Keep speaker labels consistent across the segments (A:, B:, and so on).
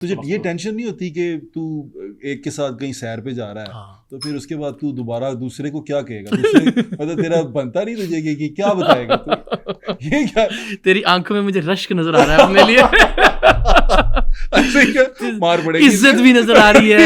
A: تجھے یہ ٹینشن نہیں ہوتی کہ تو ایک کے ساتھ کہیں سیر پہ جا رہا ہے تو پھر اس کے بعد تو دوبارہ دوسرے کو کیا کہے گا؟ مطلب تیرا بنتا نہیں تجھے کہ کیا بتائے گا تو؟ یہ کیا
B: تیری آنکھوں میں مجھے رشک نظر آ رہا ہے اپنے لیے،
A: مار پڑے گی،
B: عزت بھی نظر آ رہی ہے،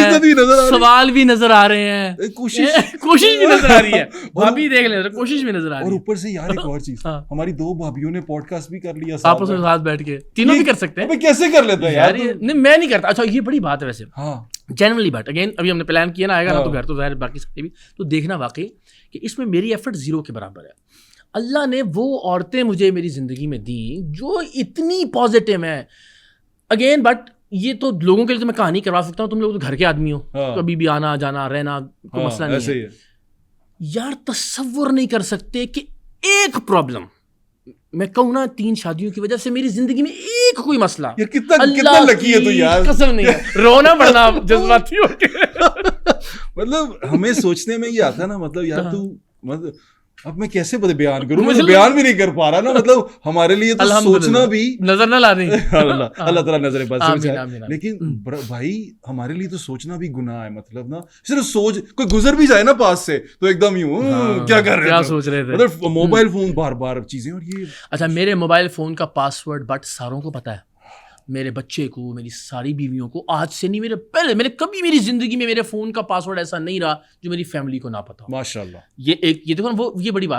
B: سوال بھی نظر آ رہے ہیں، کوشش بھی نظر آ رہی ہے، بھابھی دیکھ لیں کوشش بھی نظر آ رہی ہے.
A: اور اوپر سے یار ایک اور چیز، ہماری 2 بھابھیوں نے پوڈ کاسٹ بھی کر لیا
B: آپس میں ساتھ بیٹھ کے، تینوں بھی کر سکتے ہیں.
A: کیسے کر لیتا ہے یار؟
B: نہیں میں نہیں کرتا. اچھا یہ بڑی بات ہے ویسے،
A: ہاں
B: جنرلی بات اگین ابھی ہم نے پلان کیا نا، آئے گا نا تو گھر تو ظاہر باقی سارے بھی تو دیکھنا واقعی کہ اس میں میری ایفرٹ 0 کے برابر ہے. اللہ نے وہ عورتیں مجھے میری زندگی میں دیں جو اتنی پازیٹیو ہیں. اگین بٹ یہ تو لوگوں کے لیے تو میں کہانی کروا سکتا ہوں، تم لوگ تو گھر کے آدمی ہو، کبھی بھی آنا جانا رہنا کوئی مسئلہ نہیں ہے. یار تصور نہیں کر سکتے کہ ایک پرابلم میں کہوں نا 3 شادیوں کی وجہ سے میری زندگی میں ایک کوئی مسئلہ،
A: کتنا لکی ہے تو یار،
B: قسم نہیں ہے رونا پڑنا جذباتی ہو کے.
A: مطلب ہمیں سوچنے میں یہ آتا ہے نا، مطلب یار تو مطلب اب میں کیسے بیان کروں، میں بیان بھی نہیں کر پا رہا نا. مطلب ہمارے لیے تو سوچنا بھی
B: نظر نہ لانے،
A: اللہ تعالیٰ نظر بس سے، لیکن بھائی ہمارے لیے تو سوچنا بھی گناہ ہے. مطلب نا صرف سوچ، کوئی گزر بھی جائے نا پاس سے تو ایک دم یوں کیا کر رہے ہیں،
B: کیا سوچ رہے تھے.
A: مطلب موبائل فون بار بار چیزیں. اور یہ
B: اچھا میرے موبائل فون کا پاسورڈ بٹ ساروں کو پتا ہے، میرے بچے کو، میری ساری بیویوں کو. آج سے نہیں، میرے پہلے میں نے کبھی میری زندگی میں میرے فون کا پاسورڈ ایسا نہیں رہا جو میری فیملی کو نہ پتا ہو.
A: ماشاء اللہ.
B: یہ دیکھو نا، وہ یہ بڑی بات